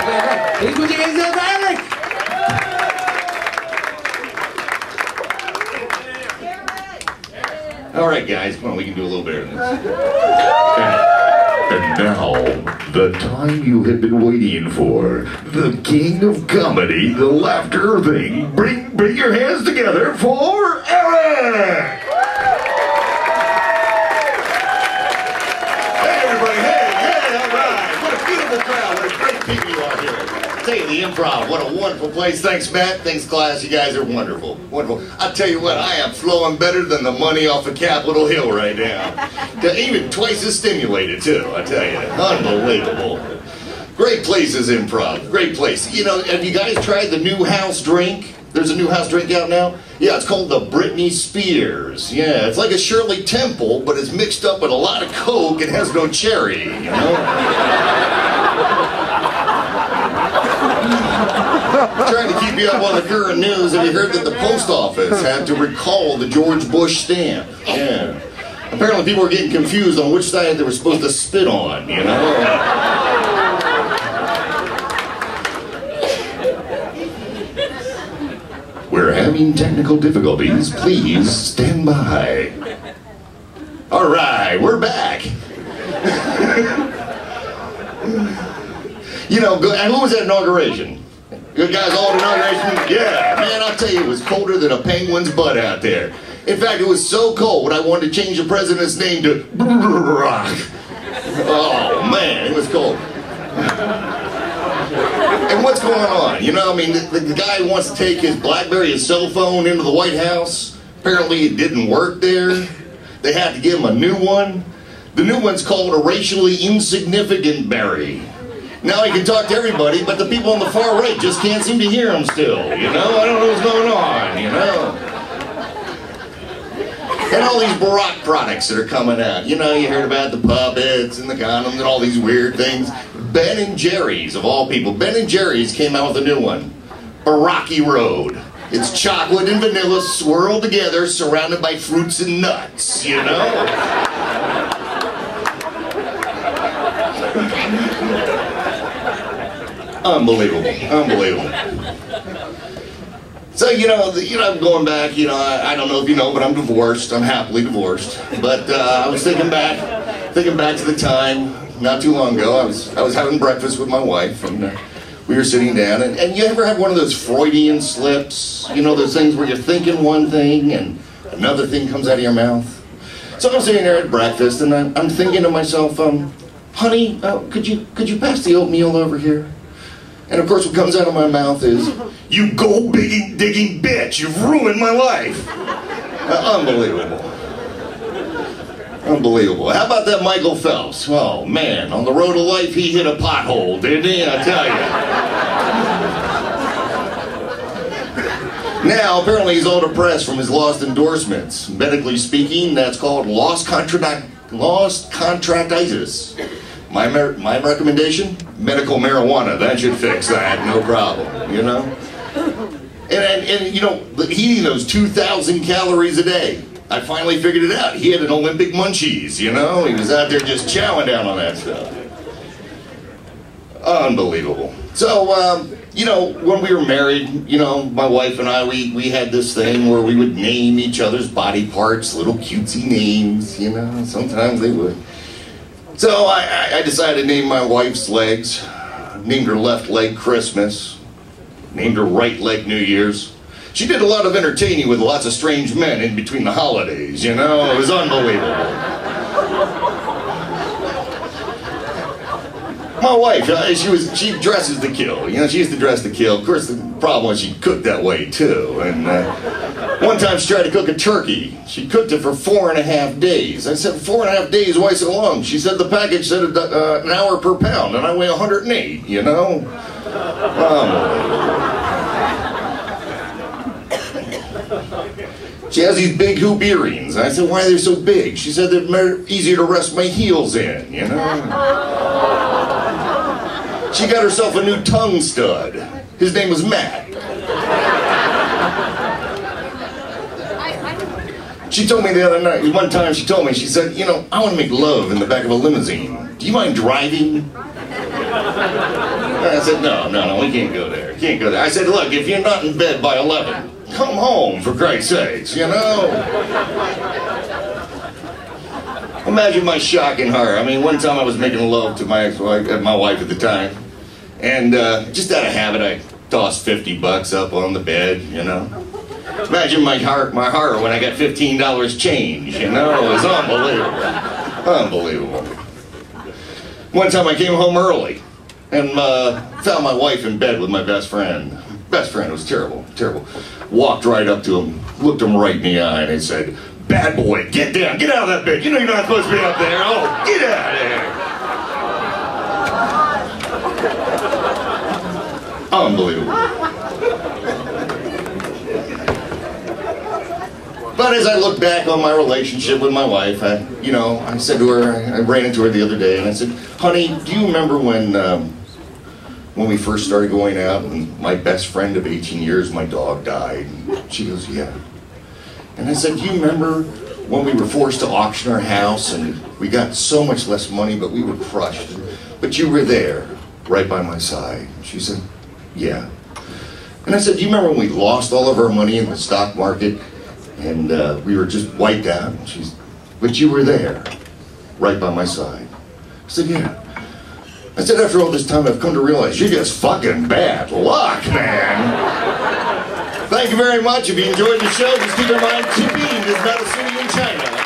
Please put your hands up for Alec. All right, guys, come on, we can do a little bit of this. And now, the time you have been waiting for. The king of comedy, the laughter thing. Bring your hands together for Eric! Hey, everybody, hey, all right. What a beautiful crowd, what a great people you are here. I tell you, the Improv, what a wonderful place. Thanks, Matt. Thanks, class. You guys are wonderful. Wonderful. I tell you what, I am flowing better than the money off of Capitol Hill right now. Even twice as stimulated, too, I tell you. Unbelievable. Great places, Improv. Great place. You know, have you guys tried the new house drink? There's a new house drink out now? Yeah, it's called the Britney Spears. Yeah, it's like a Shirley Temple, but it's mixed up with a lot of Coke and has no cherry, you know? Trying to keep you up on the current news. Have you heard that the post office had to recall the George Bush stamp? Yeah. Apparently people were getting confused on which side they were supposed to spit on, you know? We're having technical difficulties. Please stand by. All right, we're back. You know, who was at inauguration? Good guys all at inauguration? Yeah, man, I'll tell you, it was colder than a penguin's butt out there. In fact, it was so cold, I wanted to change the president's name to Barack. Oh, man, it was cold. And what's going on? You know, I mean, the guy wants to take his BlackBerry, his cell phone into the White House. Apparently it didn't work there. They had to give him a new one. The new one's called a racially insignificant berry. Now he can talk to everybody, but the people on the far right just can't seem to hear him still, you know? I don't know what's going on, you know? And all these Barack products that are coming out. You know, you heard about the puppets and the condoms and all these weird things. Ben & Jerry's, of all people, Ben & Jerry's came out with a new one. Baracky Road. It's chocolate and vanilla swirled together, surrounded by fruits and nuts, you know? Unbelievable, unbelievable. So, you know, going back, you know, I don't know if you know, but I'm divorced. I'm happily divorced. But I was thinking back to the time, not too long ago, I was having breakfast with my wife, and we were sitting down, and you ever have one of those Freudian slips? You know, those things where you're thinking one thing, and another thing comes out of your mouth? So I'm sitting there at breakfast, and I'm thinking to myself, honey, could you pass the oatmeal over here? And of course what comes out of my mouth is, you gold-digging bitch, you've ruined my life. Unbelievable. Unbelievable. How about that Michael Phelps? Oh man, on the road to life he hit a pothole, didn't he? I tell you. Now, apparently he's all depressed from his lost endorsements. Medically speaking, that's called lost contractitis. My recommendation? Medical marijuana. That should fix that, no problem, you know? And you know, eating those 2,000 calories a day, I finally figured it out. He had an Olympic munchies, you know? He was out there just chowing down on that stuff. Unbelievable. So, you know, when we were married, you know, my wife and I, we had this thing where we would name each other's body parts, little cutesy names, you know? Sometimes they would. So I decided to name my wife's legs, named her left leg Christmas, named her right leg New Year's. She did a lot of entertaining with lots of strange men in between the holidays, you know? It was unbelievable. My wife, she dresses to kill. You know, she used to dress to kill. Of course, the problem was she cooked that way, too. And one time she tried to cook a turkey. She cooked it for 4.5 days. I said, 4.5 days, why so long? She said the package said an hour per pound, and I weigh 108, you know? She has these big hoop earrings. I said, why are they so big? She said they're easier to rest my heels in, you know? She got herself a new tongue stud. His name was Matt. She told me the other night, one time she told me, she said, you know, I want to make love in the back of a limousine. Do you mind driving? I I said, no, we can't go there. Can't go there. I said, look, if you're not in bed by 11, come home, for Christ's sakes, you know? Imagine my shock and horror. I mean, one time I was making love to my ex-wife, my wife at the time, and just out of habit, I tossed $50 up on the bed, you know? Imagine my horror when I got $15 change, you know? It was unbelievable. Unbelievable. One time I came home early and found my wife in bed with my best friend. Best friend was terrible, terrible. Walked right up to him, looked him right in the eye, and said, "Bad boy, get down, get out of that bed. You know you're not supposed to be up there. Oh, get out of there." Unbelievable. But as I look back on my relationship with my wife, I said to her, I ran into her the other day, and I said, "Honey, do you remember when we first started going out, and my best friend of 18 years, my dog, died?" And she goes, "Yeah." And I said, "Do you remember when we were forced to auction our house, and we got so much less money, but we were crushed, but you were there, right by my side?" She said, "Yeah." And I said, "Do you remember when we lost all of our money in the stock market, and we were just wiped out?" And she's, "But you were there, right by my side." I said, "Yeah." I said, "After all this time, I've come to realize you're just fucking bad luck, man." Thank you very much. If you enjoyed the show, just keep in mind, Tibet is not a city in China.